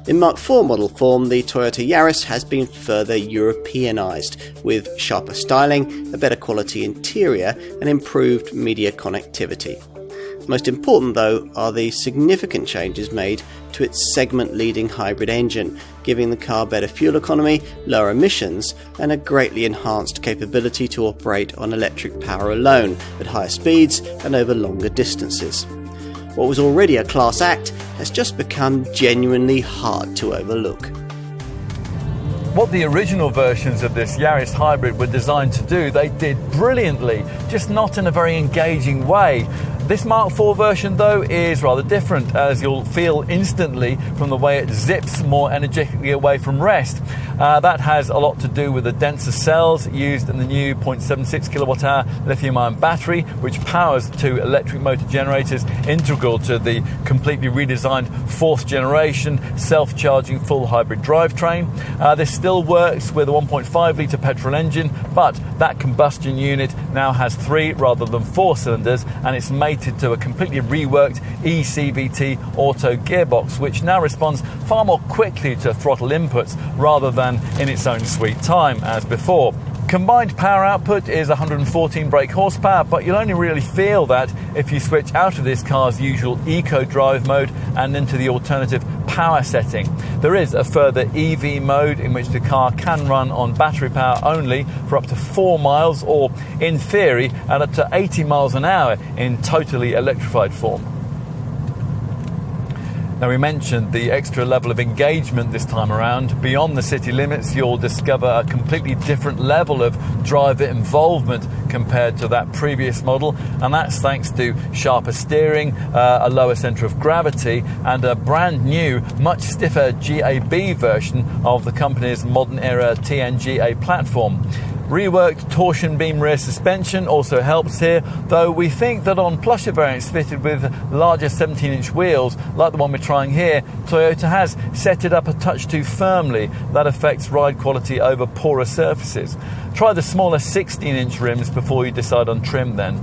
In Mark IV model form, the Toyota Yaris has been further Europeanised, with sharper styling, a better quality interior and improved media connectivity. Most important, though, are the significant changes made to its segment-leading hybrid engine, giving the car better fuel economy, lower emissions, and a greatly enhanced capability to operate on electric power alone at higher speeds and over longer distances. What was already a class act has just become genuinely hard to overlook. What the original versions of this Yaris hybrid were designed to do, they did brilliantly, just not in a very engaging way. This Mark IV version, though, is rather different, as you'll feel instantly from the way it zips more energetically away from rest. That has a lot to do with the denser cells used in the new 0.76 kilowatt-hour lithium-ion battery, which powers two electric motor generators integral to the completely redesigned fourth generation self-charging full hybrid drivetrain. This still works with a 1.5 litre petrol engine, but that combustion unit now has 3 rather than 4 cylinders, and it's mated to a completely reworked eCVT auto gearbox, which now responds far more quickly to throttle inputs rather than in its own sweet time as before. Combined power output is 114 brake horsepower, but you'll only really feel that if you switch out of this car's usual eco drive mode and into the alternative power setting. There is a further EV mode in which the car can run on battery power only for up to 4 miles, or in theory at up to 80 miles an hour in totally electrified form. Now, we mentioned the extra level of engagement this time around. Beyond the city limits, you'll discover a completely different level of driver involvement compared to that previous model, and that's thanks to sharper steering, a lower centre of gravity, and a brand new, much stiffer GAB version of the company's modern era TNGA platform. Reworked torsion beam rear suspension also helps here, though we think that on plusher variants fitted with larger 17-inch wheels, like the one we're trying here, Toyota has set it up a touch too firmly. That affects ride quality over poorer surfaces. Try the smaller 16-inch rims before you decide on trim then.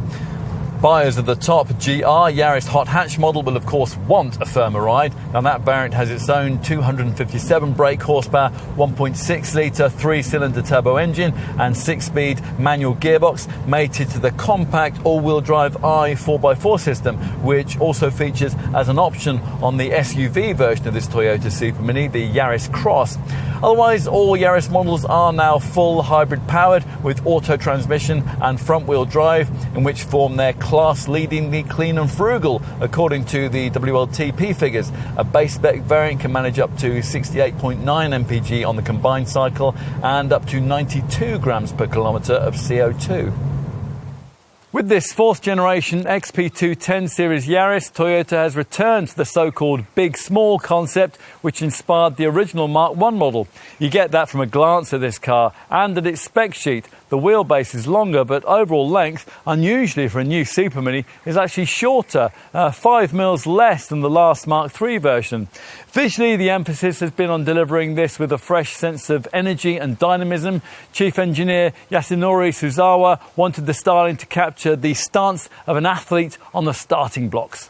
Buyers of the top GR Yaris hot hatch model will of course want a firmer ride, and that variant has its own 257 brake horsepower, 1.6 litre 3-cylinder turbo engine and 6-speed manual gearbox mated to the compact all-wheel drive i4x4 system, which also features as an option on the SUV version of this Toyota Super Mini, the Yaris Cross. Otherwise, all Yaris models are now full hybrid powered with auto transmission and front-wheel drive, in which form their class-leadingly clean and frugal, according to the WLTP figures. A base spec variant can manage up to 68.9 mpg on the combined cycle and up to 92 grams per kilometre of CO2. With this fourth generation XP210 series Yaris, Toyota has returned to the so-called big-small concept which inspired the original Mark I model. You get that from a glance at this car and at its spec sheet. The wheelbase is longer, but overall length, unusually for a new Super Mini, is actually shorter, 5 mils less than the last Mark III version. Visually, the emphasis has been on delivering this with a fresh sense of energy and dynamism. Chief engineer Yasunori Suzawa wanted the styling to capture the stance of an athlete on the starting blocks.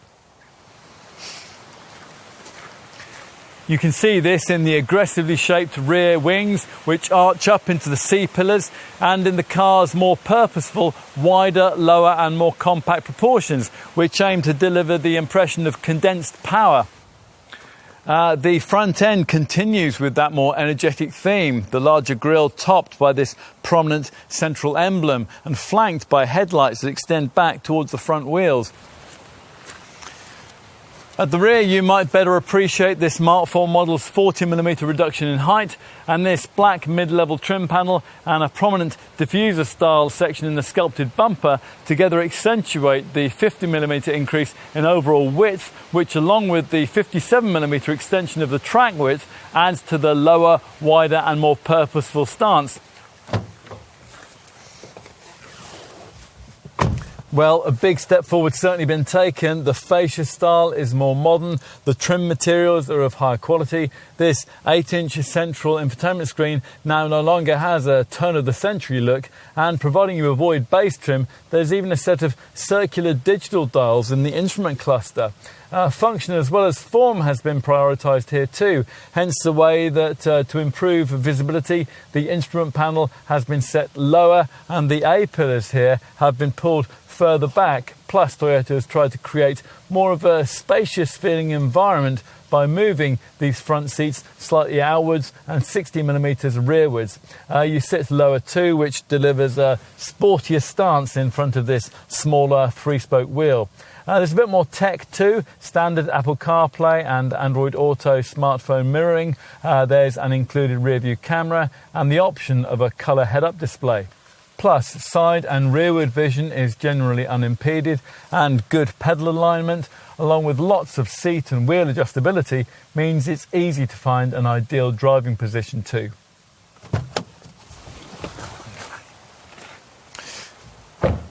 You can see this in the aggressively shaped rear wings, which arch up into the C-pillars, and in the car's more purposeful, wider, lower and more compact proportions, which aim to deliver the impression of condensed power. The front end continues with that more energetic theme, the larger grille topped by this prominent central emblem and flanked by headlights that extend back towards the front wheels. At the rear, you might better appreciate this Mark IV model's 40mm reduction in height and this black mid-level trim panel and a prominent diffuser-style section in the sculpted bumper together accentuate the 50mm increase in overall width, which along with the 57mm extension of the track width adds to the lower, wider and more purposeful stance. Well, a big step forward certainly been taken. The fascia style is more modern. The trim materials are of high quality. This 8-inch central infotainment screen now no longer has a turn-of-the-century look, and providing you avoid base trim, there's even a set of circular digital dials in the instrument cluster. Function as well as form has been prioritised here too, hence the way that to improve visibility, the instrument panel has been set lower and the A-pillars here have been pulled further back. Plus, Toyota has tried to create more of a spacious feeling environment by moving these front seats slightly outwards and 60mm rearwards. You sit lower too, which delivers a sportier stance in front of this smaller 3-spoke wheel. There's a bit more tech too, standard Apple CarPlay and Android Auto smartphone mirroring. There's an included rear view camera and the option of a colour head-up display. Plus, side and rearward vision is generally unimpeded, and good pedal alignment, along with lots of seat and wheel adjustability, means it's easy to find an ideal driving position too.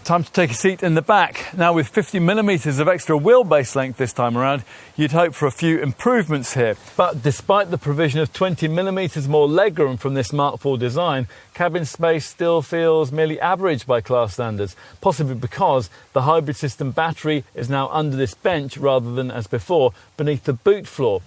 Time to take a seat in the back. Now, with 50mm of extra wheelbase length this time around, you'd hope for a few improvements here. But despite the provision of 20mm more legroom from this Mark IV design, cabin space still feels merely average by class standards, possibly because the hybrid system battery is now under this bench rather than, as before, beneath the boot floor.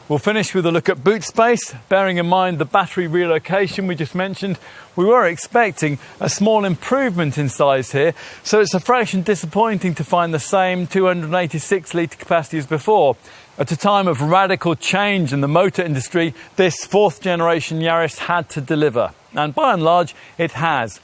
We'll finish with a look at boot space. Bearing in mind the battery relocation we just mentioned, we were expecting a small improvement in size here, so it's a fraction disappointing to find the same 286 litre capacity as before. At a time of radical change in the motor industry, this 4th generation Yaris had to deliver, and by and large it has.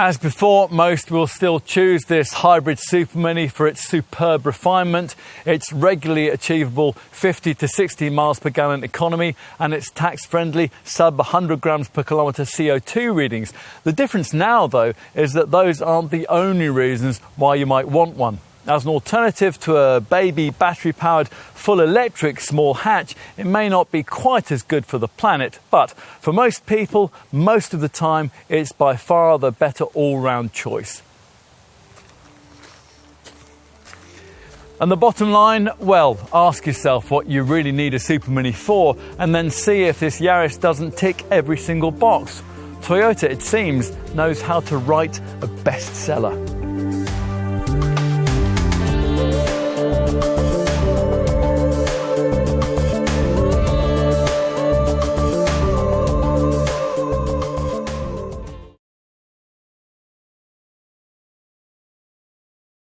As before, most will still choose this hybrid Super Mini for its superb refinement, its regularly achievable 50 to 60 miles per gallon economy, and its tax-friendly sub 100 grams per kilometre CO2 readings. The difference now, though, is that those aren't the only reasons why you might want one. As an alternative to a baby battery-powered full electric small hatch, it may not be quite as good for the planet, but for most people, most of the time, it's by far the better all-round choice. And the bottom line, well, ask yourself what you really need a Super Mini for, and then see if this Yaris doesn't tick every single box. Toyota, it seems, knows how to write a bestseller.